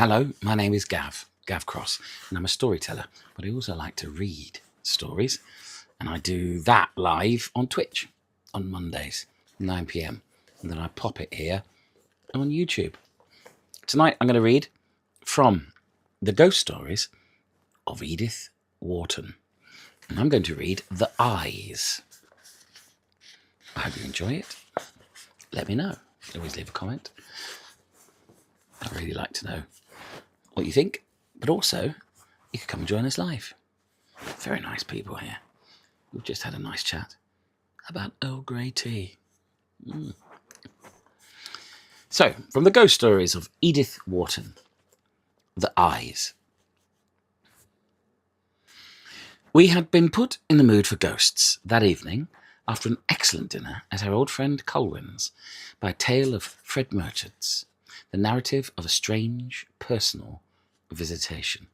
Hello, my name is Gav Cross, and I'm a storyteller, but I also like to read stories, and I do that live on Twitch on Mondays, 9 p.m, and then I pop it here on YouTube. Tonight I'm going to read from the ghost stories of Edith Wharton, and I'm going to read The Eyes. I hope you enjoy it. Let me know. Always leave a comment. I'd really like to know what you think, but also you could come and join us live. Very nice people here. We've just had a nice chat about Earl Grey tea. So, from the ghost stories of Edith Wharton, The Eyes. We had been put in the mood for ghosts that evening after an excellent dinner at our old friend Colwyn's by a tale of Fred Merchant's, the narrative of a strange, personal visitation.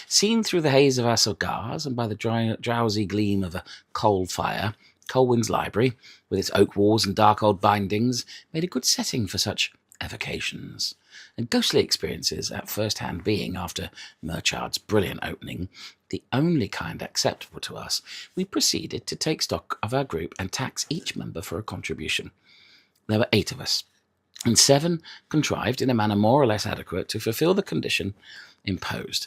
Seen through the haze of our cigars and by the drowsy gleam of a coal fire, Colwyn's library, with its oak walls and dark old bindings, made a good setting for such evocations, and ghostly experiences at first hand being, after Murchard's brilliant opening, the only kind acceptable to us, we proceeded to take stock of our group and tax each member for a contribution. There were 8 of us, and 7 contrived in a manner more or less adequate to fulfil the condition imposed.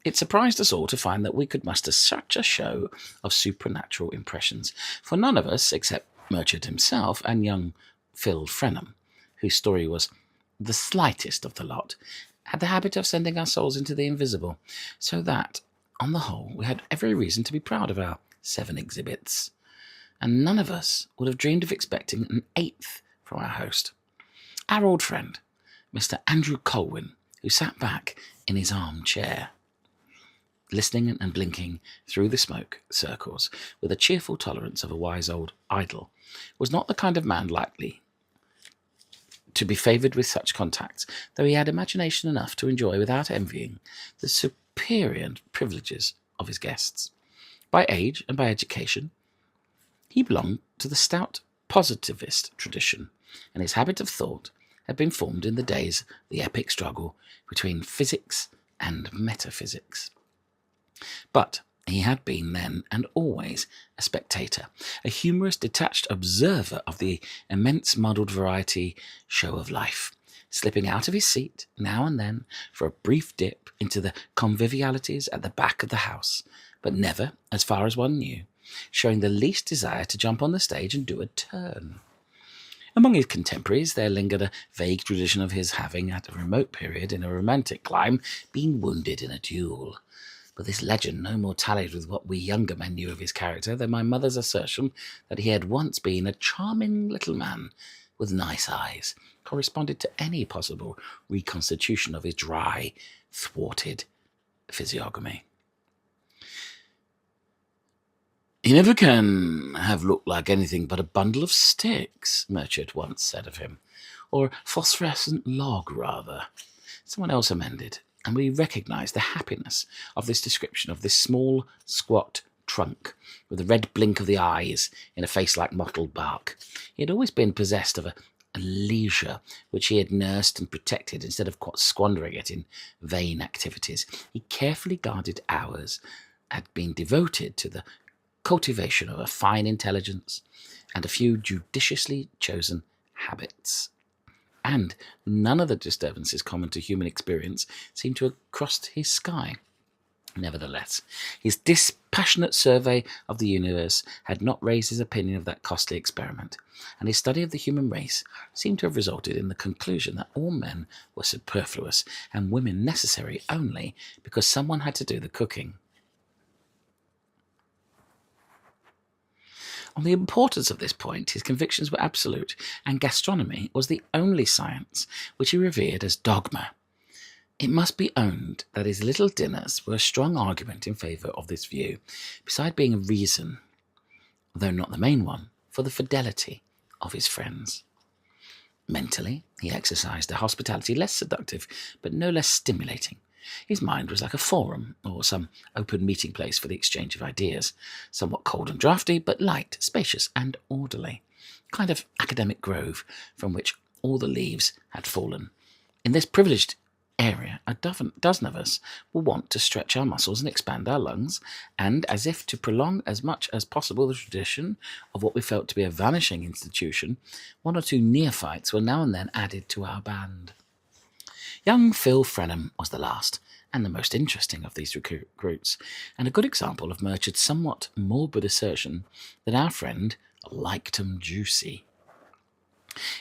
It surprised us all to find that we could muster such a show of supernatural impressions, for none of us, except Murchard himself and young Phil Frenham, whose story was the slightest of the lot, had the habit of sending our souls into the invisible, so that, on the whole, we had every reason to be proud of our 7 exhibits, and none of us would have dreamed of expecting an 8th from our host. Our old friend, Mr. Andrew Colwyn, who sat back in his armchair, listening and blinking through the smoke circles with a cheerful tolerance of a wise old idol, was not the kind of man likely to be favoured with such contacts, though he had imagination enough to enjoy without envying the superior privileges of his guests. By age and by education, he belonged to the stout positivist tradition, and his habit of thought had been formed in the days of the epic struggle between physics and metaphysics. But he had been then and always a spectator, a humorous, detached observer of the immense muddled variety show of life, slipping out of his seat now and then for a brief dip into the convivialities at the back of the house, but never, as far as one knew, showing the least desire to jump on the stage and do a turn. Among his contemporaries there lingered a vague tradition of his having, at a remote period in a romantic clime, been wounded in a duel. But this legend no more tallied with what we younger men knew of his character than my mother's assertion that he had once been a charming little man with nice eyes, corresponded to any possible reconstitution of his dry, thwarted physiognomy. "He never can have looked like anything but a bundle of sticks," Murchard once said of him, "or a phosphorescent log, rather." Someone else amended, and we recognised the happiness of this description of this small, squat trunk, with the red blink of the eyes in a face like mottled bark. He had always been possessed of a leisure which he had nursed and protected instead of squandering it in vain activities. He carefully guarded hours had been devoted to the cultivation of a fine intelligence and a few judiciously chosen habits. And none of the disturbances common to human experience seemed to have crossed his sky. Nevertheless, his dispassionate survey of the universe had not raised his opinion of that costly experiment, and his study of the human race seemed to have resulted in the conclusion that all men were superfluous and women necessary only because someone had to do the cooking. On the importance of this point, his convictions were absolute, and gastronomy was the only science which he revered as dogma. It must be owned that his little dinners were a strong argument in favour of this view, beside being a reason, though not the main one, for the fidelity of his friends. Mentally, he exercised a hospitality less seductive, but no less stimulating. His mind was like a forum, or some open meeting place for the exchange of ideas, somewhat cold and draughty, but light, spacious, and orderly, a kind of academic grove from which all the leaves had fallen. In this privileged area, a dozen of us will want to stretch our muscles and expand our lungs, and as if to prolong as much as possible the tradition of what we felt to be a vanishing institution, one or two neophytes were now and then added to our band. Young Phil Frenham was the last, and the most interesting of these recruits, and a good example of Murchard's somewhat morbid assertion that our friend liked 'em juicy.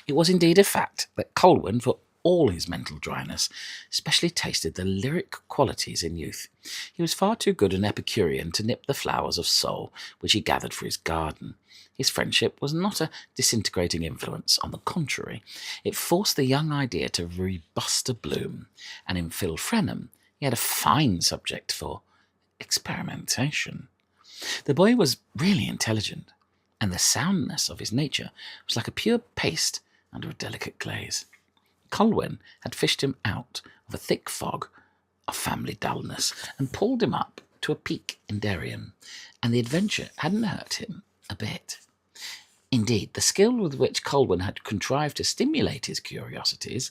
It was indeed a fact that Colwyn, for all his mental dryness, especially tasted the lyric qualities in youth. He was far too good an Epicurean to nip the flowers of soul which he gathered for his garden. His friendship was not a disintegrating influence. On the contrary, it forced the young idea to rebust a bloom, and in Phil Frenham he had a fine subject for experimentation. The boy was really intelligent, and the soundness of his nature was like a pure paste under a delicate glaze. Colwyn had fished him out of a thick fog of family dullness and pulled him up to a peak in Darien, and the adventure hadn't hurt him a bit. Indeed, the skill with which Colwyn had contrived to stimulate his curiosities,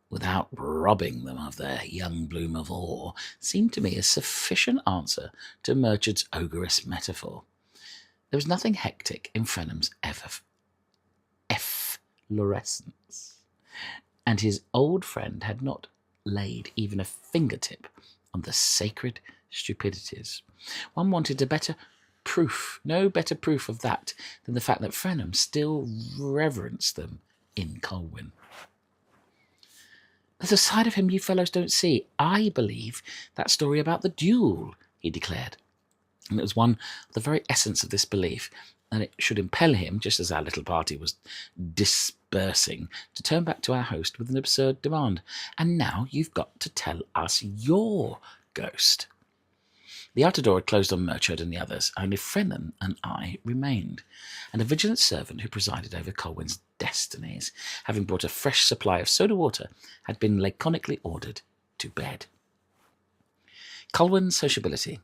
without robbing them of their young bloom of awe, seemed to me a sufficient answer to Murchard's ogreous metaphor. There was nothing hectic in Frenham's efflorescence, and his old friend had not laid even a fingertip on the sacred stupidities. One wanted no better proof of that than the fact that Frenham still reverenced them in Colwyn. "There's a side of him you fellows don't see. I believe that story about the duel," he declared. And it was one of the very essence of this belief, and it should impel him, just as our little party was dispersing, to turn back to our host with an absurd demand. "And now you've got to tell us your ghost." The outer door had closed on Murchard and the others. Only Frenham and I remained, and a vigilant servant who presided over Colwyn's destinies, having brought a fresh supply of soda water, had been laconically ordered to bed. Colwyn's sociability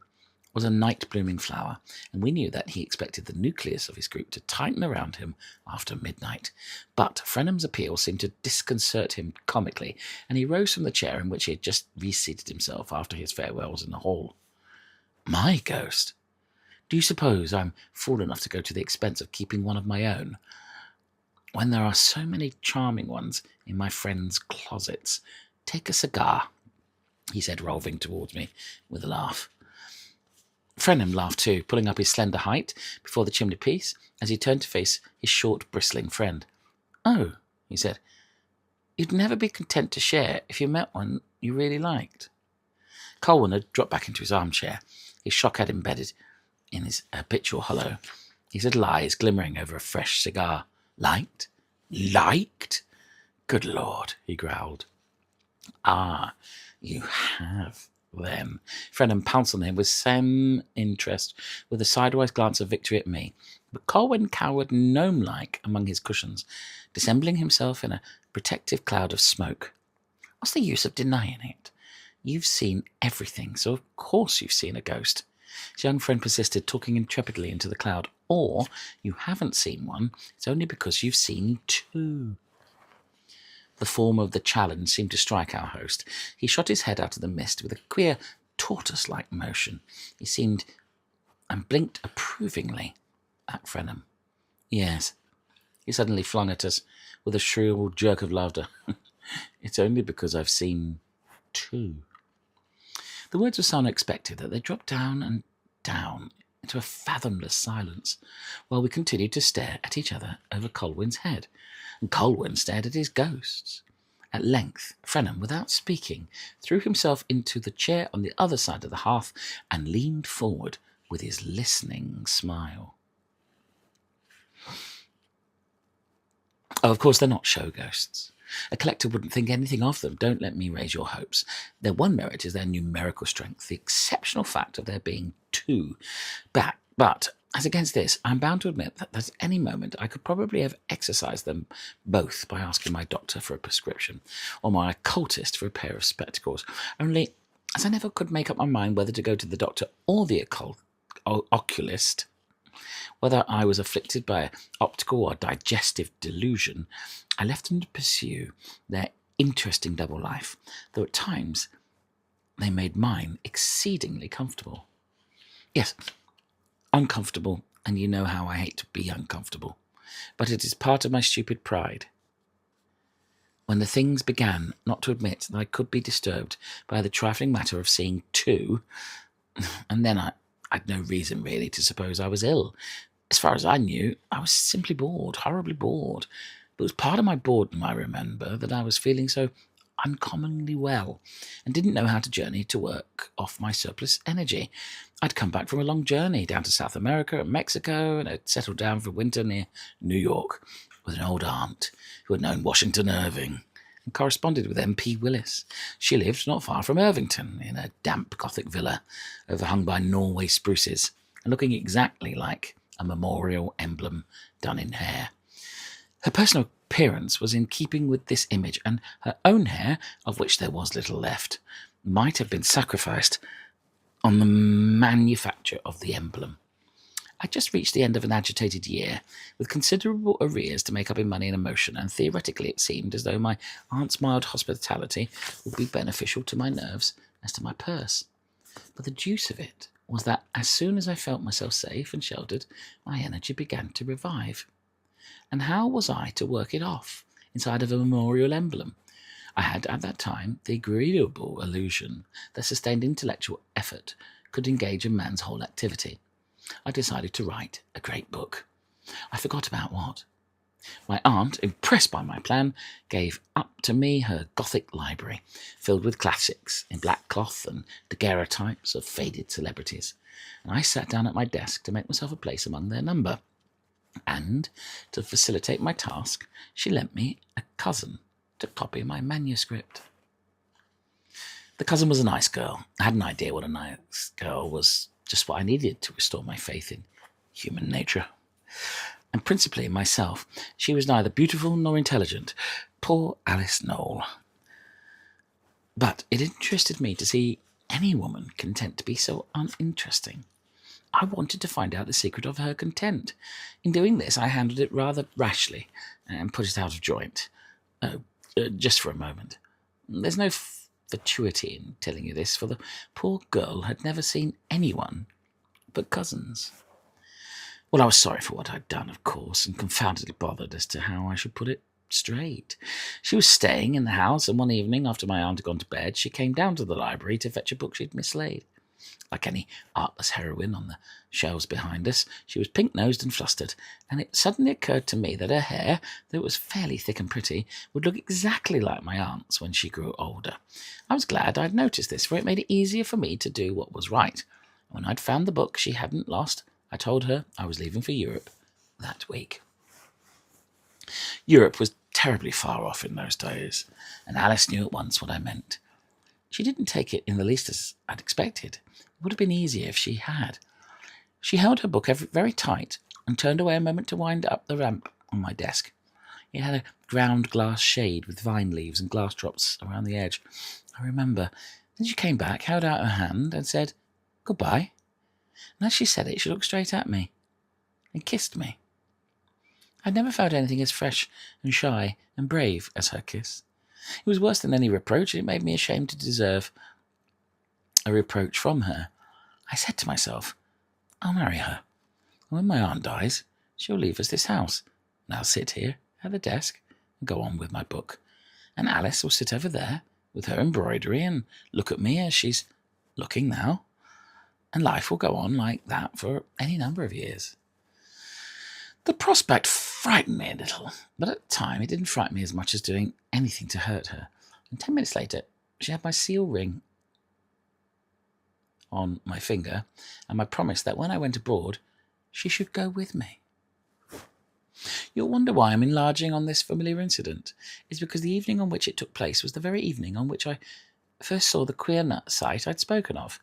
was a night-blooming flower, and we knew that he expected the nucleus of his group to tighten around him after midnight. But Frenham's appeal seemed to disconcert him comically, and he rose from the chair in which he had just reseated himself after his farewells in the hall. "My ghost? Do you suppose I'm fool enough to go to the expense of keeping one of my own, when there are so many charming ones in my friends' closets? Take a cigar," he said, rolling towards me with a laugh. Frenham laughed too, pulling up his slender height before the chimney-piece as he turned to face his short, bristling friend. "Oh," he said, "you'd never be content to share if you met one you really liked." Colwyn had dropped back into his armchair, his shock head embedded in his habitual hollow, his little eyes glimmering over a fresh cigar. "Liked? Liked? Good Lord," he growled. "Ah, you have, then." Frenham pounced on him with some interest, with a sidewise glance of victory at me. But Colwyn cowered gnome-like among his cushions, dissembling himself in a protective cloud of smoke. "What's the use of denying it? You've seen everything, so of course you've seen a ghost." His young friend persisted, talking intrepidly into the cloud. "Or you haven't seen one, it's only because you've seen two." The form of the challenge seemed to strike our host. He shot his head out of the mist with a queer, tortoise-like motion. He seemed and blinked approvingly at Frenham. "Yes," he suddenly flung at us with a shrill jerk of laughter. "It's only because I've seen two." The words were so unexpected that they dropped down and down into a fathomless silence, while we continued to stare at each other over Colwyn's head, and Colwyn stared at his ghosts. At length, Frenham, without speaking, threw himself into the chair on the other side of the hearth and leaned forward with his listening smile. "Oh, of course, they're not show ghosts. A collector wouldn't think anything of them. Don't let me raise your hopes. Their one merit is their numerical strength, the exceptional fact of there being two. But as against this, I'm bound to admit that at any moment I could probably have exercised them both by asking my doctor for a prescription, or my occultist for a pair of spectacles. Only, as I never could make up my mind whether to go to the doctor or the oculist, whether I was afflicted by optical or digestive delusion, I left them to pursue their interesting double life, though at times they made mine exceedingly comfortable. Yes, uncomfortable, and you know how I hate to be uncomfortable, but it is part of my stupid pride. When the things began not to admit that I could be disturbed by the trifling matter of seeing two, and then I'd no reason really to suppose I was ill. As far as I knew, I was simply bored, horribly bored. But it was part of my boredom, I remember, that I was feeling so uncommonly well and didn't know how to journey to work off my surplus energy. I'd come back from a long journey down to South America and Mexico, and had settled down for winter near New York with an old aunt who had known Washington Irving and corresponded with M.P. Willis. She lived not far from Irvington in a damp Gothic villa overhung by Norway spruces and looking exactly like a memorial emblem done in hair. Her personal appearance was in keeping with this image, and her own hair, of which there was little left, might have been sacrificed on the manufacture of the emblem. I'd just reached the end of an agitated year, with considerable arrears to make up in money and emotion, and theoretically it seemed as though my aunt's mild hospitality would be beneficial to my nerves as to my purse. But the deuce of it was that as soon as I felt myself safe and sheltered, my energy began to revive. And how was I to work it off inside of a memorial emblem? I had at that time the agreeable illusion that sustained intellectual effort could engage a man's whole activity. I decided to write a great book. I forgot about what. My aunt, impressed by my plan, gave up to me her Gothic library, filled with classics in black cloth and daguerreotypes of faded celebrities, and I sat down at my desk to make myself a place among their number. And, to facilitate my task, she lent me a cousin to copy my manuscript. The cousin was a nice girl. I had an idea what a nice girl was, just what I needed to restore my faith in human nature. And principally in myself. She was neither beautiful nor intelligent. Poor Alice Knoll. But it interested me to see any woman content to be so uninteresting. I wanted to find out the secret of her content. In doing this, I handled it rather rashly and put it out of joint. Just for a moment. There's no fatuity in telling you this, for the poor girl had never seen anyone but cousins. Well, I was sorry for what I'd done, of course, and confoundedly bothered as to how I should put it straight. She was staying in the house, and one evening, after my aunt had gone to bed, she came down to the library to fetch a book she'd mislaid. Like any artless heroine on the shelves behind us, she was pink-nosed and flustered, and it suddenly occurred to me that her hair, though it was fairly thick and pretty, would look exactly like my aunt's when she grew older. I was glad I'd noticed this, for it made it easier for me to do what was right. When I'd found the book she hadn't lost, I told her I was leaving for Europe that week. Europe was terribly far off in those days, and Alice knew at once what I meant. She didn't take it in the least as I'd expected. It would have been easier if she had. She held her book very tight and turned away a moment to wind up the lamp on my desk. It had a ground glass shade with vine leaves and glass drops around the edge. I remember. Then she came back, held out her hand, and said, "Goodbye." And as she said it, she looked straight at me and kissed me. I'd never felt anything as fresh and shy and brave as her kiss. It was worse than any reproach, and it made me ashamed to deserve a reproach from her. I said to myself, I'll marry her, and when my aunt dies, she'll leave us this house, and I'll sit here at the desk and go on with my book, and Alice will sit over there with her embroidery and look at me as she's looking now, and life will go on like that for any number of years. The prospect frightened me a little, but at the time it didn't frighten me as much as doing anything to hurt her, and 10 minutes later she had my seal ring on my finger, and my promise that when I went abroad, she should go with me. You'll wonder why I'm enlarging on this familiar incident. It's because the evening on which it took place was the very evening on which I first saw the queer nut sight I'd spoken of.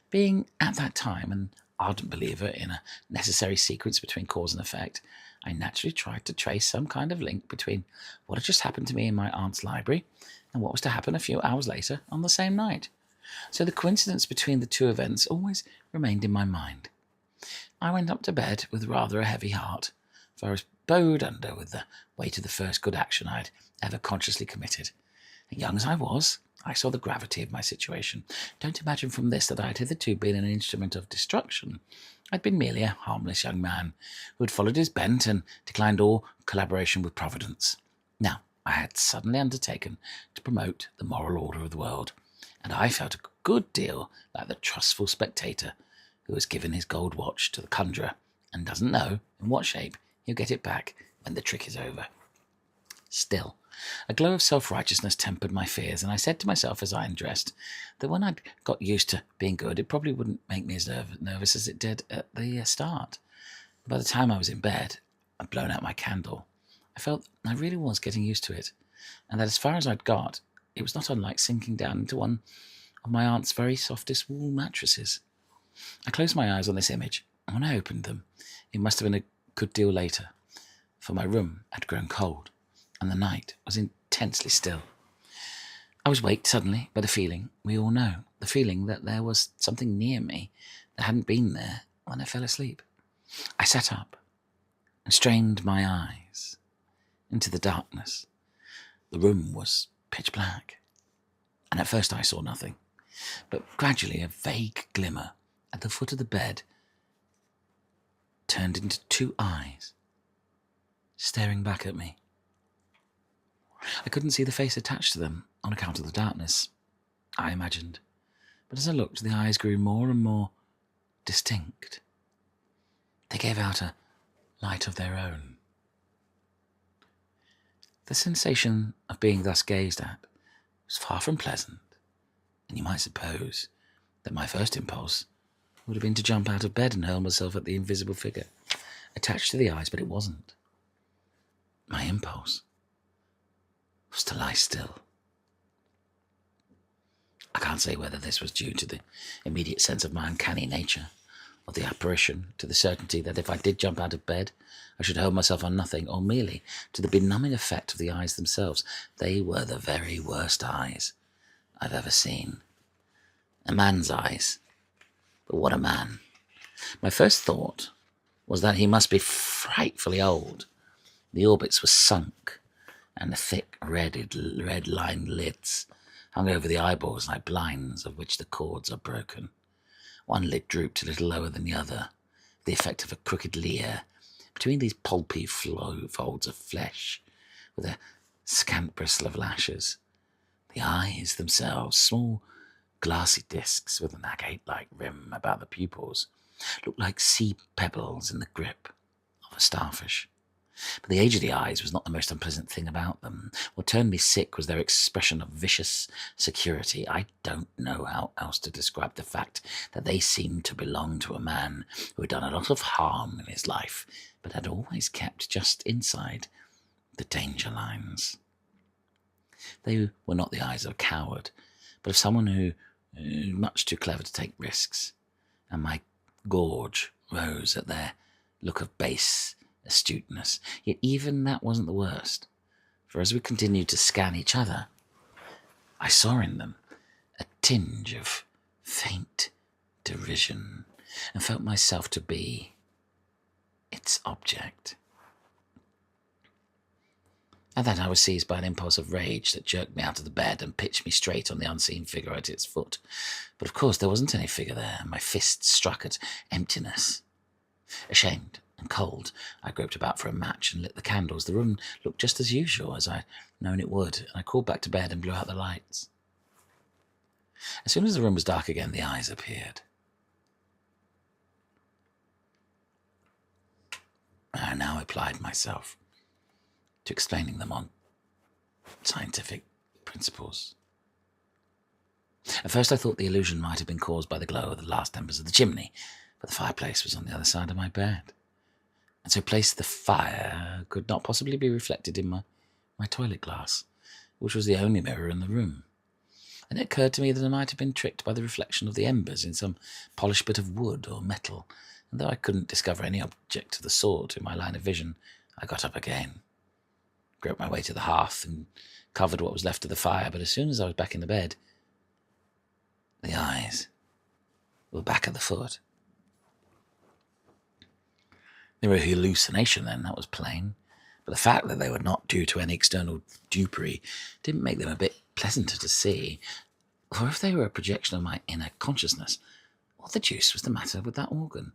Being, at that time, an ardent believer in a necessary sequence between cause and effect, I naturally tried to trace some kind of link between what had just happened to me in my aunt's library and what was to happen a few hours later on the same night. So the coincidence between the two events always remained in my mind. I went up to bed with rather a heavy heart, for I was bowed under with the weight of the first good action I had ever consciously committed, Young as I was, I saw the gravity of my situation. Don't imagine from this that I had hitherto been an instrument of destruction. I'd been merely a harmless young man who had followed his bent and declined all collaboration with Providence. Now, I had suddenly undertaken to promote the moral order of the world, and I felt a good deal like the trustful spectator who has given his gold watch to the conjurer and doesn't know in what shape he'll get it back when the trick is over. Still, a glow of self-righteousness tempered my fears, and I said to myself as I undressed that when I'd got used to being good, it probably wouldn't make me as nervous as it did at the start. By the time I was in bed, I'd blown out my candle. I felt I really was getting used to it, and that as far as I'd got, it was not unlike sinking down into one of my aunt's very softest wool mattresses. I closed my eyes on this image, and when I opened them, it must have been a good deal later, for my room had grown cold, and the night was intensely still. I was waked suddenly by the feeling we all know, the feeling that there was something near me that hadn't been there when I fell asleep. I sat up and strained my eyes into the darkness. The room was pitch black, and at first I saw nothing, but gradually a vague glimmer at the foot of the bed turned into two eyes staring back at me. I couldn't see the face attached to them on account of the darkness, I imagined, but as I looked, the eyes grew more and more distinct. They gave out a light of their own. The sensation of being thus gazed at was far from pleasant, and you might suppose that my first impulse would have been to jump out of bed and hurl myself at the invisible figure attached to the eyes, but it wasn't. My impulse was to lie still. I can't say whether this was due to the immediate sense of my uncanny nature, or the apparition, to the certainty that if I did jump out of bed, I should hurl myself on nothing, or merely to the benumbing effect of the eyes themselves. They were the very worst eyes I've ever seen. A man's eyes. But what a man. My first thought was that he must be frightfully old. The orbits were sunk, and the thick, red-lined lids hung over the eyeballs like blinds of which the cords are broken. One lid drooped a little lower than the other, the effect of a crooked leer between these pulpy folds of flesh, with a scant bristle of lashes. The eyes themselves, small glassy discs with an agate-like rim about the pupils, looked like sea pebbles in the grip of a starfish. But the age of the eyes was not the most unpleasant thing about them. What turned me sick was their expression of vicious security. I don't know how else to describe the fact that they seemed to belong to a man who had done a lot of harm in his life, but had always kept just inside the danger lines. They were not the eyes of a coward, but of someone who was much too clever to take risks, and my gorge rose at their look of base astuteness. Yet even that wasn't the worst, for as we continued to scan each other, I saw in them a tinge of faint derision, and felt myself to be its object. At that I was seized by an impulse of rage that jerked me out of the bed and pitched me straight on the unseen figure at its foot. But of course there wasn't any figure there, and my fists struck at emptiness. Ashamed and cold, I groped about for a match and lit the candles. The room looked just as usual, as I'd known it would, and I crawled back to bed and blew out the lights. As soon as the room was dark again, the eyes appeared. I now applied myself to explaining them on scientific principles. At first I thought the illusion might have been caused by the glow of the last embers of the chimney, but the fireplace was on the other side of my bed, and so placed the fire could not possibly be reflected in my toilet glass, which was the only mirror in the room. And it occurred to me that I might have been tricked by the reflection of the embers in some polished bit of wood or metal, and though I couldn't discover any object of the sort in my line of vision, I got up again, groped my way to the hearth, and covered what was left of the fire. But as soon as I was back in the bed, the eyes were back at the foot. They were a hallucination then, that was plain, But the fact that they were not due to any external dupery didn't make them a bit pleasanter to see. Or if they were a projection of my inner consciousness, what the deuce was the matter with that organ?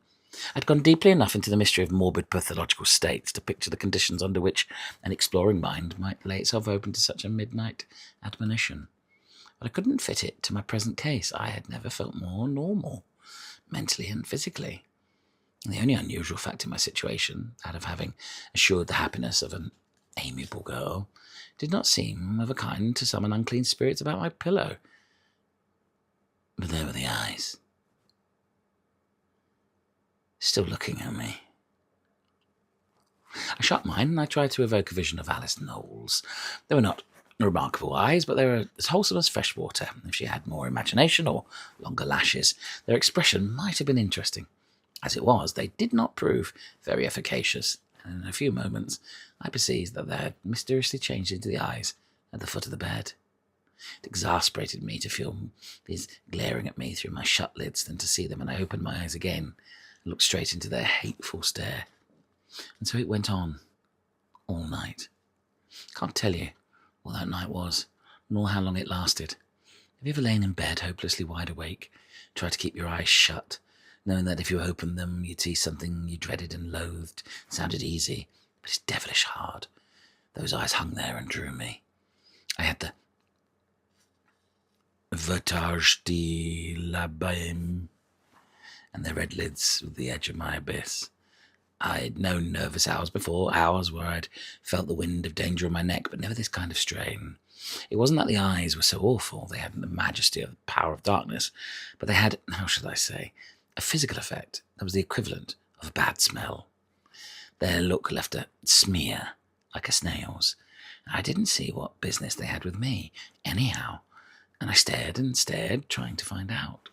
I'd gone deeply enough into the mystery of morbid pathological states to picture the conditions under which an exploring mind might lay itself open to such a midnight admonition. But I couldn't fit it to my present case. I had never felt more normal, mentally and physically. And the only unusual fact in my situation, that of having assured the happiness of an amiable girl, did not seem of a kind to summon unclean spirits about my pillow. But there were the eyes, still looking at me. I shut mine and I tried to evoke a vision of Alice Knowles. They were not remarkable eyes, but they were as wholesome as fresh water. If she had more imagination or longer lashes, their expression might have been interesting. As it was, they did not prove very efficacious, and in a few moments I perceived that they had mysteriously changed into the eyes at the foot of the bed. It exasperated me to feel these glaring at me through my shut lids than to see them, and I opened my eyes again and looked straight into their hateful stare. And so it went on, all night. Can't tell you what that night was, nor how long it lasted. Have you ever lain in bed, hopelessly wide awake, tried to keep your eyes shut, knowing that if you opened them, you'd see something you dreaded and loathed? It sounded easy, but it's devilish hard. Those eyes hung there and drew me. I had the vertige de l'abîme, and their red lids with the edge of my abyss. I'd known nervous hours before, hours where I'd felt the wind of danger on my neck, but never this kind of strain. It wasn't that the eyes were so awful, they hadn't the majesty of the power of darkness, but they had, how should I say, a physical effect that was the equivalent of a bad smell. Their look left a smear, like a snail's. I didn't see what business they had with me, anyhow, and I stared and stared, trying to find out.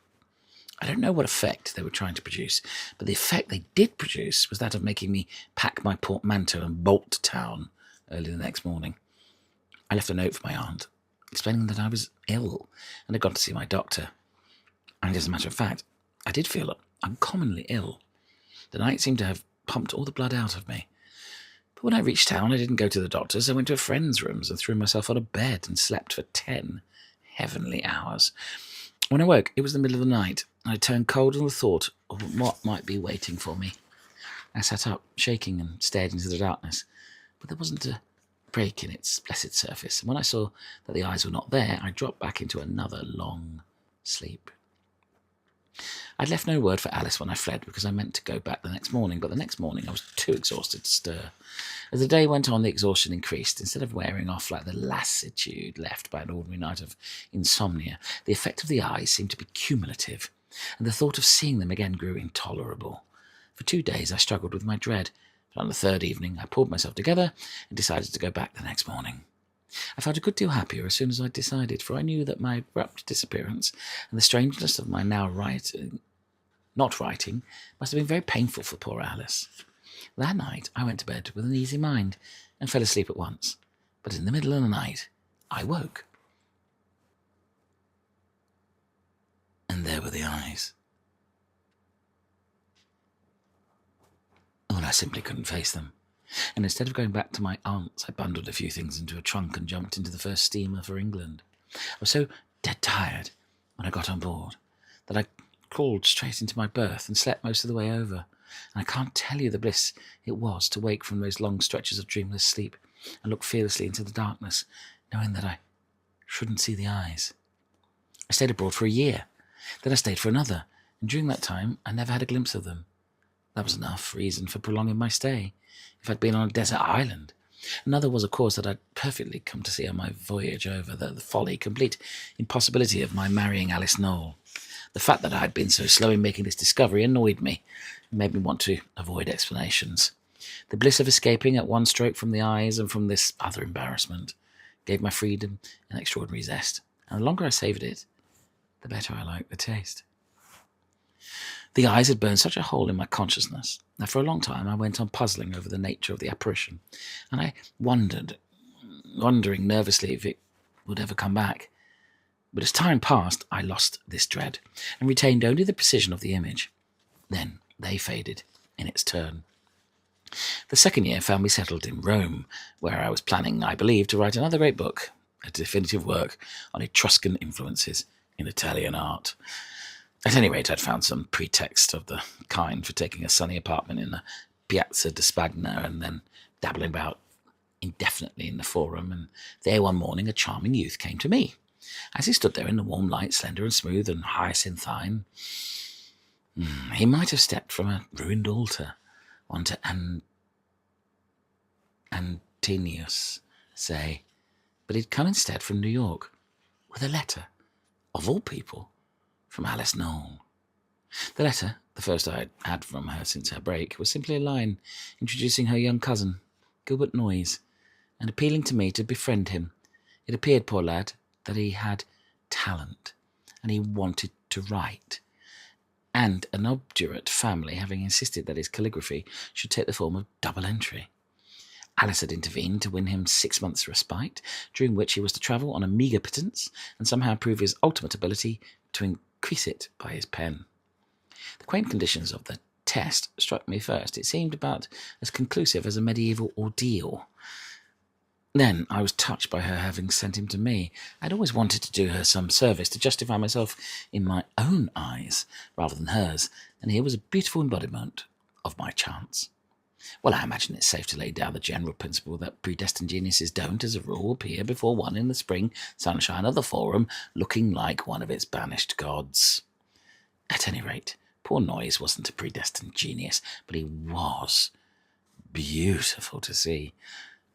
I don't know what effect they were trying to produce, but the effect they did produce was that of making me pack my portmanteau and bolt to town early the next morning. I left a note for my aunt, explaining that I was ill and had gone to see my doctor. And as a matter of fact, I did feel uncommonly ill. The night seemed to have pumped all the blood out of me. But when I reached town, I didn't go to the doctor's. I went to a friend's rooms and threw myself on a bed and slept for 10 heavenly hours. When I woke, it was the middle of the night, and I turned cold on the thought of what might be waiting for me. I sat up, shaking, and stared into the darkness, but there wasn't a break in its blessed surface, and when I saw that the eyes were not there, I dropped back into another long sleep. I'd left no word for Alice when I fled, because I meant to go back the next morning, but the next morning I was too exhausted to stir. As the day went on, the exhaustion increased. Instead of wearing off like the lassitude left by an ordinary night of insomnia, the effect of the eyes seemed to be cumulative, and the thought of seeing them again grew intolerable. For 2 days I struggled with my dread, but on the third evening I pulled myself together and decided to go back the next morning. I felt a good deal happier as soon as I decided, for I knew that my abrupt disappearance and the strangeness of my not writing must have been very painful for poor Alice. That night I went to bed with an easy mind and fell asleep at once, but in the middle of the night I woke. And there were the eyes. Oh, and I simply couldn't face them. And instead of going back to my aunt's, I bundled a few things into a trunk and jumped into the first steamer for England. I was so dead tired when I got on board that I crawled straight into my berth and slept most of the way over. And I can't tell you the bliss it was to wake from those long stretches of dreamless sleep and look fearlessly into the darkness, knowing that I shouldn't see the eyes. I stayed abroad for a year. Then I stayed for another, and during that time I never had a glimpse of them. That was enough reason for prolonging my stay, if I'd been on a desert island. Another was, of course, that I'd perfectly come to see on my voyage over the folly, complete impossibility of my marrying Alice Knowles. The fact that I had been so slow in making this discovery annoyed me and made me want to avoid explanations. The bliss of escaping at one stroke from the eyes and from this other embarrassment gave my freedom an extraordinary zest, and the longer I savoured it, the better I liked the taste. The eyes had burned such a hole in my consciousness that for a long time I went on puzzling over the nature of the apparition, and I wondering nervously if it would ever come back. But as time passed, I lost this dread and retained only the precision of the image. Then they faded in its turn. The second year found me settled in Rome, where I was planning, I believe, to write another great book, a definitive work on Etruscan influences in Italian art. At any rate, I'd found some pretext of the kind for taking a sunny apartment in the Piazza di Spagna and then dabbling about indefinitely in the Forum, and there one morning a charming youth came to me. As he stood there in the warm light, slender and smooth and hyacinthine, he might have stepped from a ruined altar onto Antinius, say, but he'd come instead from New York with a letter, of all people, from Alice Knoll. The letter, the first I had had from her since her break, was simply a line introducing her young cousin, Gilbert Noyes, and appealing to me to befriend him. It appeared, poor lad, that he had talent, and he wanted to write, and an obdurate family having insisted that his calligraphy should take the form of double entry. Alice had intervened to win him 6 months' respite, during which he was to travel on a meagre pittance and somehow prove his ultimate ability to increase it by his pen. The quaint conditions of the test struck me first. It seemed about as conclusive as a medieval ordeal. Then I was touched by her having sent him to me. I'd always wanted to do her some service, to justify myself in my own eyes rather than hers, and here was a beautiful embodiment of my chance. Well, I imagine it's safe to lay down the general principle that predestined geniuses don't, as a rule, appear before one in the spring sunshine of the Forum, looking like one of its banished gods. At any rate, poor Noyes wasn't a predestined genius, but he was beautiful to see,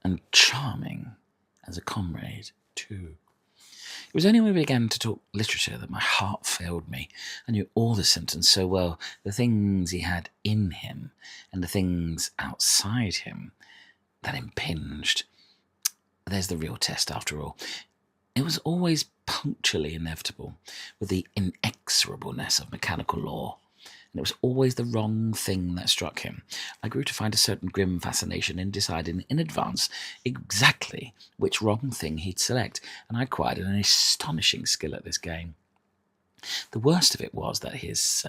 and charming as a comrade, too. It was only when we began to talk literature that my heart failed me. I knew all the symptoms so well, the things he had in him and the things outside him that impinged. There's the real test, after all. It was always punctually inevitable, with the inexorableness of mechanical law, and it was always the wrong thing that struck him. I grew to find a certain grim fascination in deciding in advance exactly which wrong thing he'd select, and I acquired an astonishing skill at this game. The worst of it was that his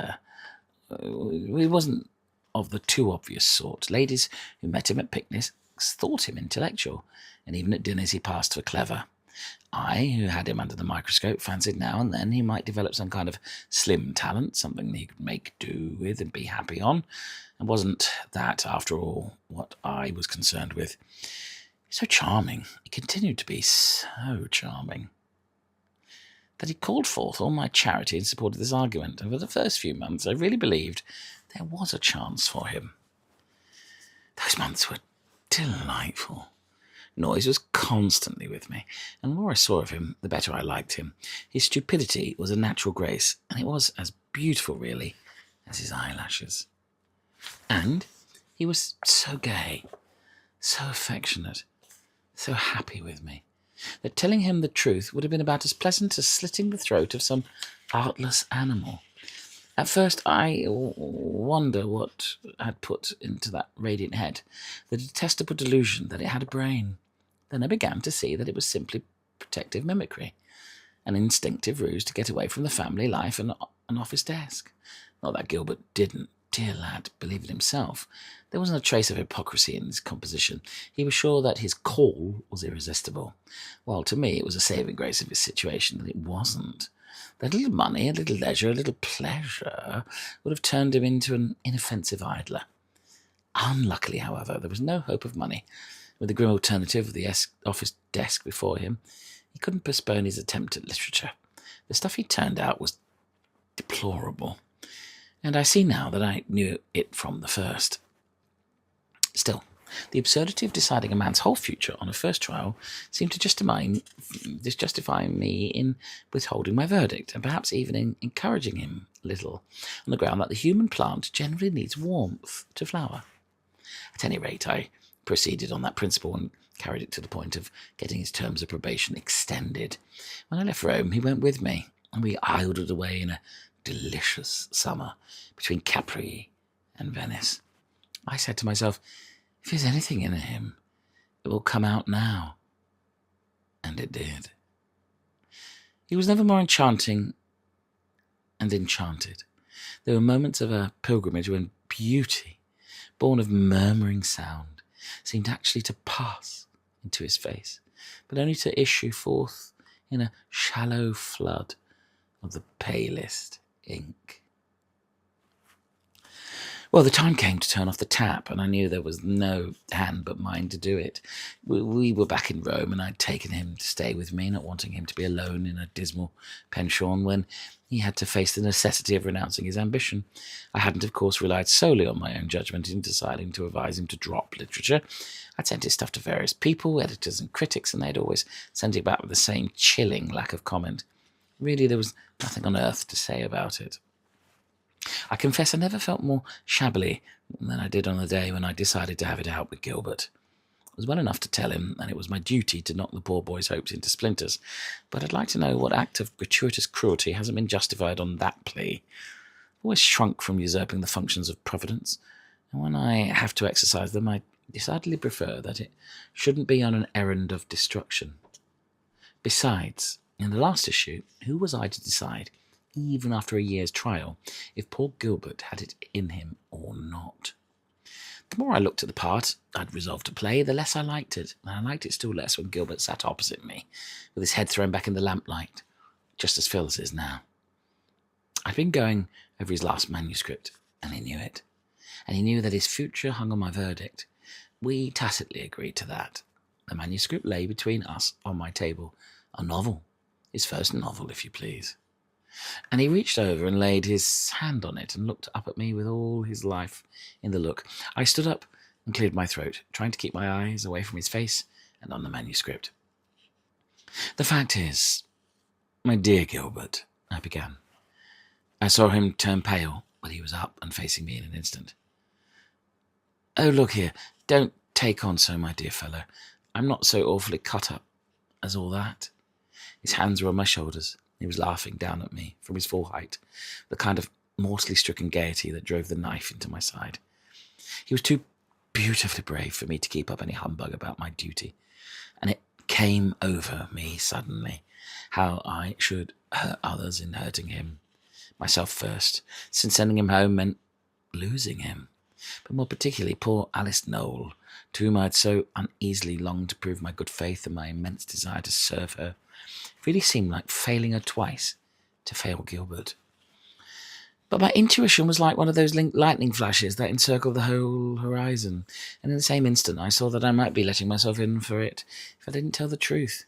he wasn't of the too obvious sort. Ladies who met him at picnics thought him intellectual, and even at dinners he passed for clever. I, who had him under the microscope, fancied now and then he might develop some kind of slim talent, something he could make do with and be happy on, and wasn't that, after all, what I was concerned with? So charming, he continued to be so charming, that he called forth all my charity in support of this argument, and for the first few months I really believed there was a chance for him. Those months were delightful. Noyes was constantly with me, and the more I saw of him, the better I liked him. His stupidity was a natural grace, and it was as beautiful, really, as his eyelashes. And he was so gay, so affectionate, so happy with me, that telling him the truth would have been about as pleasant as slitting the throat of some artless animal. At first I wonder what had put into that radiant head the detestable delusion that it had a brain. Then I began to see that it was simply protective mimicry, an instinctive ruse to get away from the family life and an office desk. Not that Gilbert didn't, dear lad, believe it himself. There wasn't a trace of hypocrisy in his composition. He was sure that his call was irresistible, while to me it was a saving grace of his situation that it wasn't. That a little money, a little leisure, a little pleasure would have turned him into an inoffensive idler. Unluckily, however, there was no hope of money. With the grim alternative of the office desk before him, he couldn't postpone his attempt at literature. The stuff he turned out was deplorable, and I see now that I knew it from the first. Still, the absurdity of deciding a man's whole future on a first trial seemed to justify me in withholding my verdict, and perhaps even in encouraging him a little, on the ground that the human plant generally needs warmth to flower. At any rate, I proceeded on that principle and carried it to the point of getting his terms of probation extended. When I left Rome, he went with me, and we idled away in a delicious summer between Capri and Venice. I said to myself, if there's anything in him, it will come out now. And it did. He was never more enchanting and enchanted. There were moments of a pilgrimage when beauty born of murmuring sound, seemed actually to pass into his face, but only to issue forth in a shallow flood of the palest ink. Well, the time came to turn off the tap, and I knew there was no hand but mine to do it. We were back in Rome, and I'd taken him to stay with me, not wanting him to be alone in a dismal pension when he had to face the necessity of renouncing his ambition. I hadn't, of course, relied solely on my own judgment in deciding to advise him to drop literature. I'd sent his stuff to various people, editors and critics, and they'd always sent it back with the same chilling lack of comment. Really, there was nothing on earth to say about it. I confess I never felt more shabbily than I did on the day when I decided to have it out with Gilbert. It was well enough to tell him that it was my duty to knock the poor boy's hopes into splinters, but I'd like to know what act of gratuitous cruelty hasn't been justified on that plea. I've always shrunk from usurping the functions of Providence, and when I have to exercise them, I decidedly prefer that it shouldn't be on an errand of destruction. Besides, in the last issue, who was I to decide, even after a year's trial, if poor Gilbert had it in him or not? The more I looked at the part I'd resolved to play, the less I liked it, and I liked it still less when Gilbert sat opposite me, with his head thrown back in the lamplight, just as Phil's is now. I'd been going over his last manuscript, and he knew it, and he knew that his future hung on my verdict. We tacitly agreed to that. The manuscript lay between us on my table, a novel, his first novel, if you please. And he reached over and laid his hand on it and looked up at me with all his life in the look. I stood up and cleared my throat, trying to keep my eyes away from his face and on the manuscript. "The fact is, my dear Gilbert," I began. I saw him turn pale, but he was up and facing me in an instant. "Oh, look here, don't take on so, my dear fellow. I'm not so awfully cut up as all that." His hands were on my shoulders. He was laughing down at me from his full height, the kind of mortally stricken gaiety that drove the knife into my side. He was too beautifully brave for me to keep up any humbug about my duty, and it came over me suddenly how I should hurt others in hurting him, myself first, since sending him home meant losing him, but more particularly poor Alice Noel, to whom I had so uneasily longed to prove my good faith and my immense desire to serve her. It really seemed like failing her twice to fail Gilbert. But my intuition was like one of those lightning flashes that encircle the whole horizon, and in the same instant I saw that I might be letting myself in for it if I didn't tell the truth.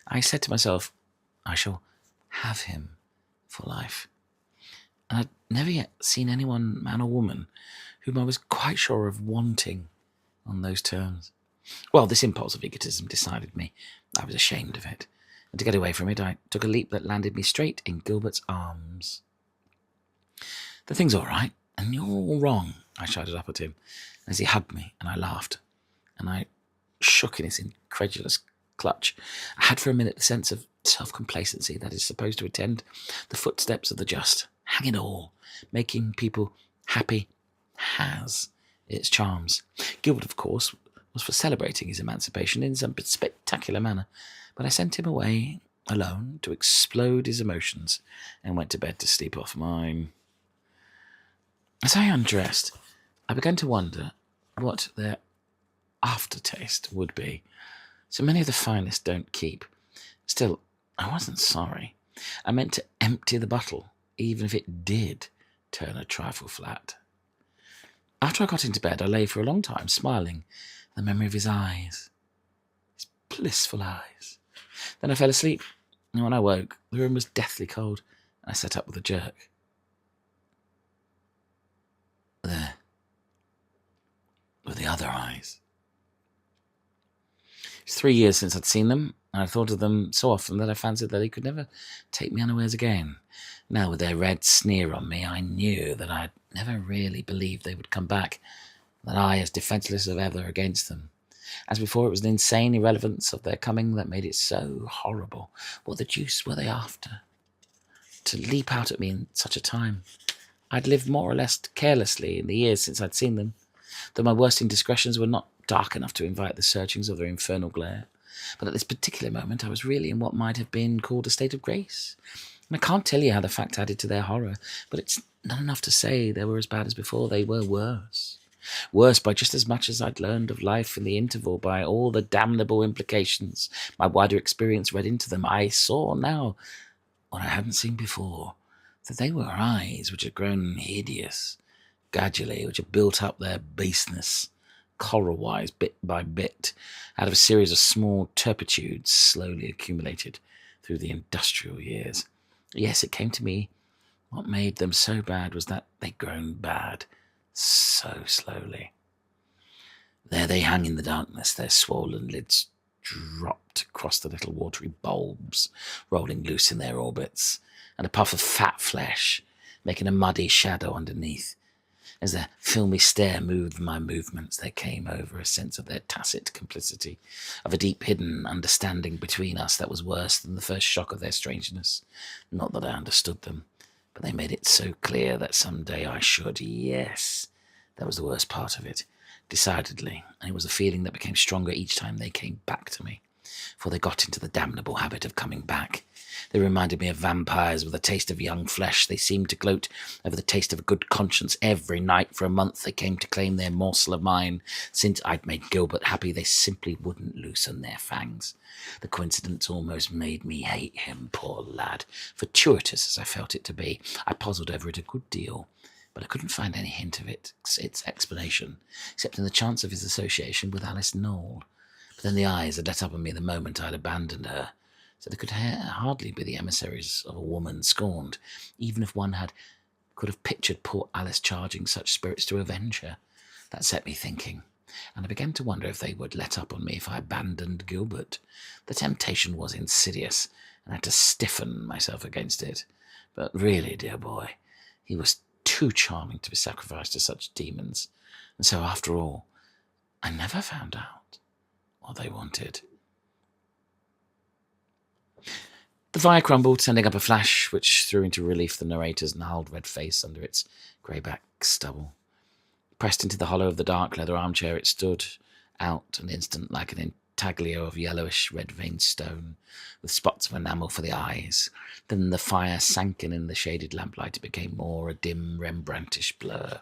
I said to myself, I shall have him for life. And I'd never yet seen anyone, man or woman, whom I was quite sure of wanting on those terms. Well, this impulse of egotism decided me. I was ashamed of it, and to get away from it, I took a leap that landed me straight in Gilbert's arms. "The thing's all right, and you're all wrong," I shouted up at him as he hugged me, and I laughed, and I shook in his incredulous clutch. I had for a minute the sense of self-complacency that is supposed to attend the footsteps of the just. Hang it all, making people happy has its charms. Gilbert, of course, was for celebrating his emancipation in some spectacular manner, but I sent him away alone to explode his emotions and went to bed to sleep off mine. As I undressed, I began to wonder what their aftertaste would be. So many of the finest don't keep. Still, I wasn't sorry. I meant to empty the bottle, even if it did turn a trifle flat. After I got into bed, I lay for a long time smiling at the memory of his eyes, his blissful eyes. Then I fell asleep, and when I woke, the room was deathly cold, and I sat up with a jerk. There were the other eyes. It was 3 years since I'd seen them, and I thought of them so often that I fancied that they could never take me unawares again. Now, with their red sneer on me, I knew that I'd never really believed they would come back, that I as defenceless as ever against them. As before, it was the insane irrelevance of their coming that made it so horrible. What the deuce were they after? To leap out at me in such a time. I'd lived more or less carelessly in the years since I'd seen them, though my worst indiscretions were not dark enough to invite the searchings of their infernal glare. But at this particular moment I was really in what might have been called a state of grace. And I can't tell you how the fact added to their horror, but it's not enough to say they were as bad as before. They were worse. Worse, by just as much as I'd learned of life in the interval, by all the damnable implications my wider experience read into them, I saw now what I hadn't seen before, that they were eyes which had grown hideous, gradually, which had built up their baseness, coral-wise, bit by bit, out of a series of small turpitudes slowly accumulated through the industrial years. Yes, it came to me, what made them so bad was that they'd grown bad so slowly. There they hung in the darkness, their swollen lids dropped across the little watery bulbs, rolling loose in their orbits, and a puff of fat flesh, making a muddy shadow underneath. As their filmy stare moved my movements, there came over a sense of their tacit complicity, of a deep hidden understanding between us that was worse than the first shock of their strangeness. Not that I understood them, but they made it so clear that some day I should. Yes, that was the worst part of it, decidedly, and it was a feeling that became stronger each time they came back to me, for they got into the damnable habit of coming back. They reminded me of vampires with a taste of young flesh. They seemed to gloat over the taste of a good conscience. Every night for a month they came to claim their morsel of mine. Since I'd made Gilbert happy, they simply wouldn't loosen their fangs. The coincidence almost made me hate him, poor lad. Fortuitous as I felt it to be, I puzzled over it a good deal, but I couldn't find any hint of its explanation, except in the chance of his association with Alice Knoll. But then the eyes had let up on me the moment I'd abandoned her, so they could hardly be the emissaries of a woman scorned, even if one could have pictured poor Alice charging such spirits to avenge her. That set me thinking, and I began to wonder if they would let up on me if I abandoned Gilbert. The temptation was insidious, and I had to stiffen myself against it. But really, dear boy, he was too charming to be sacrificed to such demons, and so, after all, I never found out what they wanted. The fire crumbled, sending up a flash which threw into relief the narrator's gnarled red face under its grey-back stubble. Pressed into the hollow of the dark leather armchair, it stood out an instant like an intaglio of yellowish red-veined stone, with spots of enamel for the eyes. Then the fire sank, and in the shaded lamplight it became more a dim Rembrandtish blur.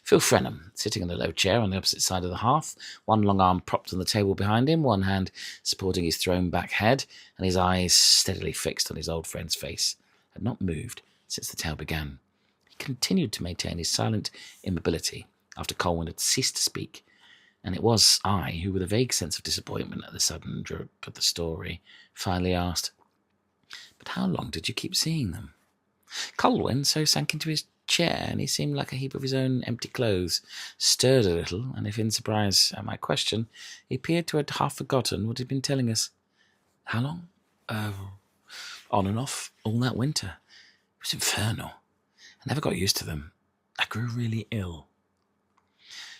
Phil Frenham, sitting in a low chair on the opposite side of the hearth, one long arm propped on the table behind him, one hand supporting his thrown-back head, and his eyes steadily fixed on his old friend's face, had not moved since the tale began. He continued to maintain his silent immobility after Colwyn had ceased to speak, and it was I who, with a vague sense of disappointment at the sudden droop of the story, finally asked, "But how long did you keep seeing them?" Colwyn so sank into his chair, and he seemed like a heap of his own empty clothes, stirred a little, and if in surprise at my question, he appeared to have half forgotten what he'd been telling us. "How long?" On and off, all that winter. It was infernal. I never got used to them. I grew really ill.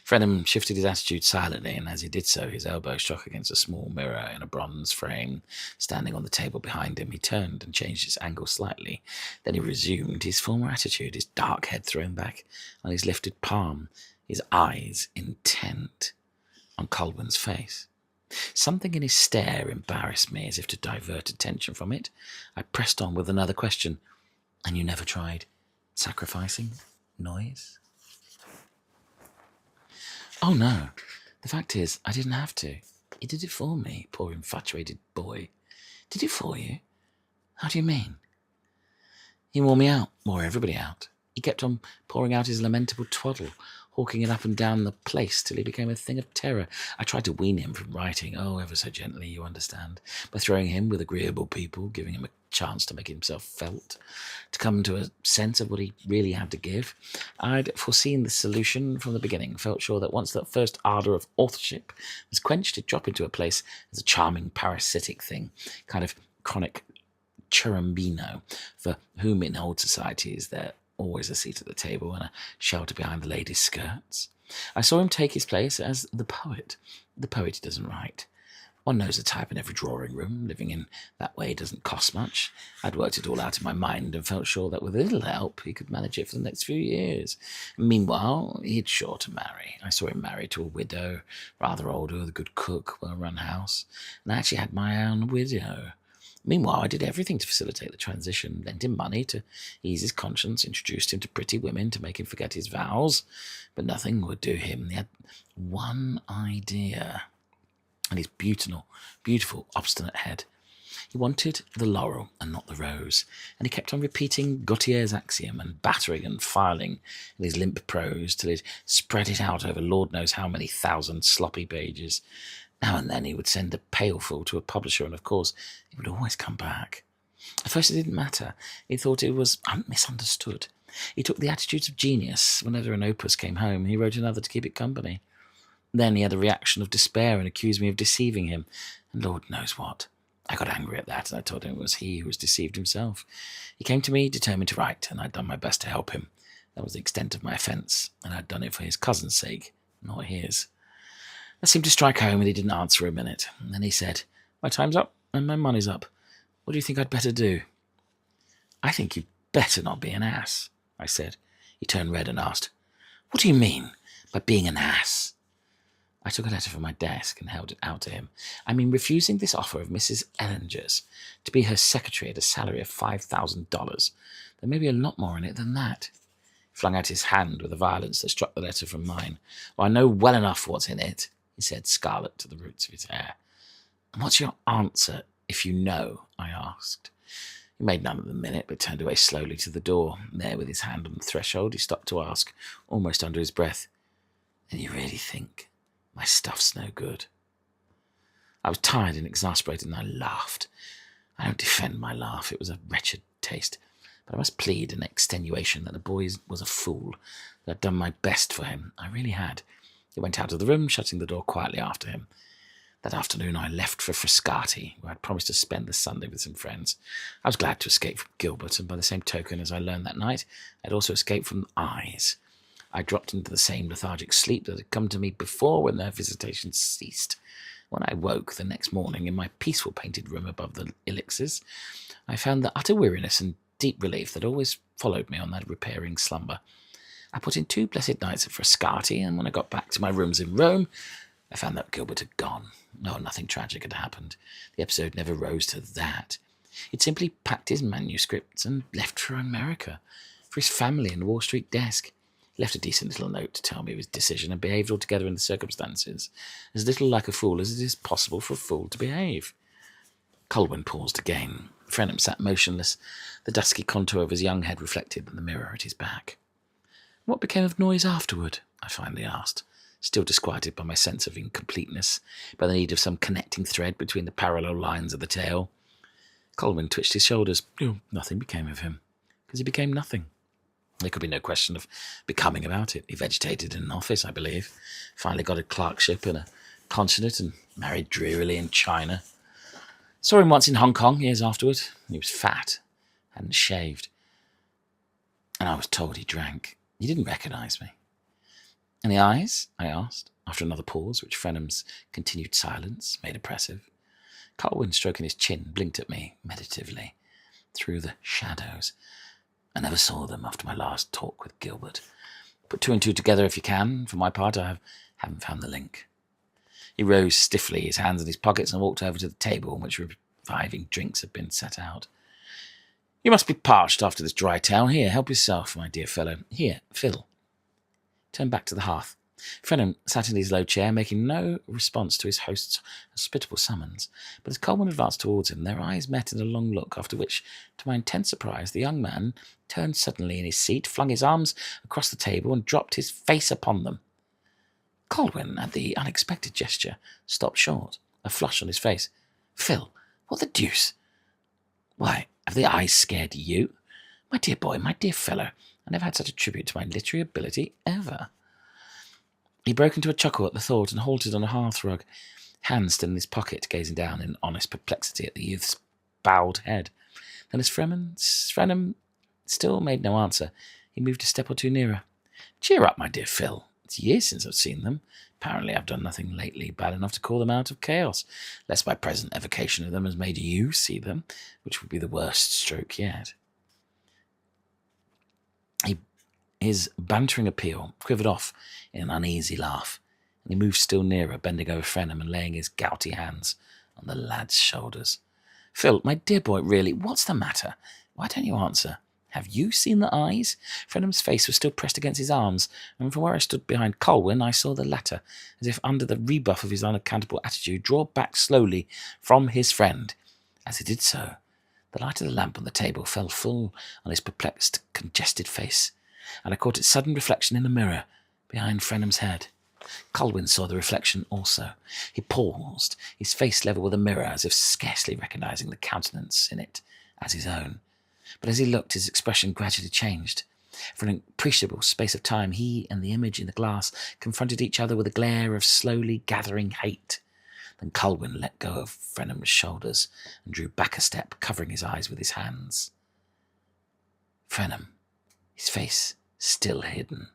Frenham shifted his attitude silently, and as he did so, his elbow struck against a small mirror in a bronze frame standing on the table behind him. He turned and changed its angle slightly. Then he resumed his former attitude, his dark head thrown back on his lifted palm, his eyes intent on Colwyn's face. Something in his stare embarrassed me, as if to divert attention from it. I pressed on with another question. "And you never tried sacrificing Noise?" "Oh, no. The fact is, I didn't have to. He did it for me, poor infatuated boy." "Did it for you? How do you mean?" "He wore me out, wore everybody out. He kept on pouring out his lamentable twaddle, hawking it up and down the place till he became a thing of terror. I tried to wean him from writing, oh, ever so gently, you understand, by throwing him with agreeable people, giving him a chance to make himself felt, to come to a sense of what he really had to give. I'd foreseen the solution from the beginning, felt sure that once that first ardour of authorship was quenched, he'd drop into a place as a charming parasitic thing, kind of chronic churumbino, for whom in old societies there always a seat at the table and a shelter behind the ladies' skirts. I saw him take his place as the poet. The poet doesn't write. One knows the type in every drawing-room. Living in that way doesn't cost much. I'd worked it all out in my mind and felt sure that with a little help he could manage it for the next few years. Meanwhile, he'd sure to marry. I saw him married to a widow, rather older, with a good cook, well-run house, and I actually had my eye on a widow. Meanwhile, I did everything to facilitate the transition, lent him money to ease his conscience, introduced him to pretty women to make him forget his vows, but nothing would do him. He had one idea, and his beautiful, obstinate head. He wanted the laurel and not the rose, and he kept on repeating Gautier's axiom and battering and filing in his limp prose till he'd spread it out over Lord knows how many thousand sloppy pages. Now and then he would send a pailful to a publisher, and of course he would always come back. At first it didn't matter. He thought it was misunderstood. He took the attitudes of genius. Whenever an opus came home, he wrote another to keep it company. Then he had a reaction of despair and accused me of deceiving him, and Lord knows what. I got angry at that, and I told him it was he who was deceived himself. He came to me determined to write, and I'd done my best to help him. That was the extent of my offence, and I'd done it for his cousin's sake, not his. That seemed to strike home, and he didn't answer a minute. And then he said, "My time's up, and my money's up. What do you think I'd better do?" "I think you'd better not be an ass," I said. He turned red and asked, "What do you mean by being an ass?" I took a letter from my desk and held it out to him. "I mean refusing this offer of Mrs. Ellinger's to be her secretary at a salary of $5,000. There may be a lot more in it than that." He flung out his hand with a violence that struck the letter from mine. "Well, I know well enough what's in it," he said, scarlet to the roots of his hair. "And what's your answer, if you know?" I asked. He made none at the minute, but turned away slowly to the door. There, with his hand on the threshold, he stopped to ask, almost under his breath, "And you really think my stuff's no good?" I was tired and exasperated, and I laughed. I don't defend my laugh. It was a wretched taste. But I must plead in extenuation that the boy was a fool, that I'd done my best for him. I really had. He went out of the room, shutting the door quietly after him. That afternoon I left for Frascati, where I'd promised to spend the Sunday with some friends. I was glad to escape from Gilbert, and by the same token, as I learned that night, I'd also escaped from eyes. I dropped into the same lethargic sleep that had come to me before when their visitation ceased. When I woke the next morning in my peaceful painted room above the elixirs, I found the utter weariness and deep relief that always followed me on that repairing slumber. I put in 2 blessed nights at Frascati, and when I got back to my rooms in Rome, I found that Gilbert had gone. No, nothing tragic had happened. The episode never rose to that. He'd simply packed his manuscripts and left for America, for his family and Wall Street desk. He left a decent little note to tell me of his decision, and behaved altogether in the circumstances as little like a fool as it is possible for a fool to behave. Colwyn paused again. Frenham sat motionless, the dusky contour of his young head reflected in the mirror at his back. "What became of Noyes afterward?" I finally asked, still disquieted by my sense of incompleteness, by the need of some connecting thread between the parallel lines of the tale. Colwyn twitched his shoulders. Nothing became of him, because he became nothing. There could be no question of becoming about it. He vegetated in an office, I believe, finally got a clerkship in a consulate, and married drearily in China. Saw him once in Hong Kong years afterward. He was fat, hadn't shaved, and I was told he drank. He didn't recognise me. "And the eyes?" I asked, after another pause, which Frenham's continued silence made oppressive. Colwyn, stroking his chin, blinked at me meditatively through the shadows. "I never saw them after my last talk with Gilbert. Put 2 and 2 together if you can. For my part, I haven't found the link." He rose stiffly, his hands in his pockets, and walked over to the table on which reviving drinks had been set out. "You must be parched after this dry town. Here, help yourself, my dear fellow. Here, Phil." Turned back to the hearth. Frenham sat in his low chair, making no response to his host's hospitable summons, but as Colwyn advanced towards him, their eyes met in a long look, after which, to my intense surprise, the young man turned suddenly in his seat, flung his arms across the table, and dropped his face upon them. Colwyn, at the unexpected gesture, stopped short, a flush on his face. "Phil, what the deuce? Why, have the eyes scared you? My dear boy, my dear fellow, I never had such a tribute to my literary ability ever." He broke into a chuckle at the thought and halted on a hearthrug, hands still in his pocket, gazing down in honest perplexity at the youth's bowed head. Then as Frenham still made no answer, he moved a step or 2 nearer. "Cheer up, my dear Phil. It's years since I've seen them. Apparently I've done nothing lately bad enough to call them out of chaos, lest my present evocation of them has made you see them, which would be the worst stroke yet." His bantering appeal quivered off in an uneasy laugh, and he moved still nearer, bending over Frenham and laying his gouty hands on the lad's shoulders. Phil, my dear boy, really, what's the matter? Why don't you answer? Have you seen the eyes? Frenham's face was still pressed against his arms, and from where I stood behind Colwyn, I saw the latter, as if under the rebuff of his unaccountable attitude, draw back slowly from his friend. As he did so, the light of the lamp on the table fell full on his perplexed, congested face, and I caught its sudden reflection in a mirror behind Frenham's head. Colwyn saw the reflection also. He paused, his face level with the mirror, as if scarcely recognising the countenance in it as his own. But as he looked, his expression gradually changed. For an appreciable space of time, he and the image in the glass confronted each other with a glare of slowly gathering hate. Then Colwyn let go of Frenham's shoulders and drew back a step, covering his eyes with his hands. Frenham, his face still hidden,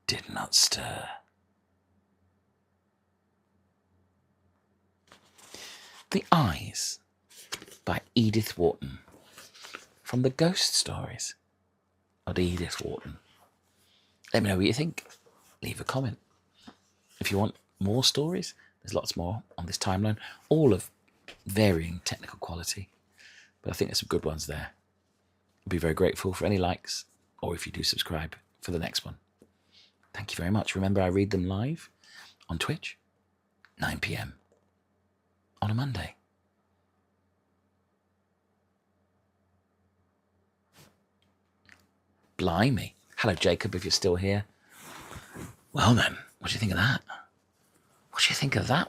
did not stir. The Eyes by Edith Wharton. From the Ghost Stories of Edith Wharton. Let me know what you think. Leave a comment. If you want more stories, there's lots more on this timeline, all of varying technical quality. But I think there's some good ones there. I'll be very grateful for any likes, or if you do subscribe for the next one. Thank you very much. Remember, I read them live on Twitch, 9 p.m. on a Monday. Blimey. Hello, Jacob, if you're still here. Well then, what do you think of that? What do you think of that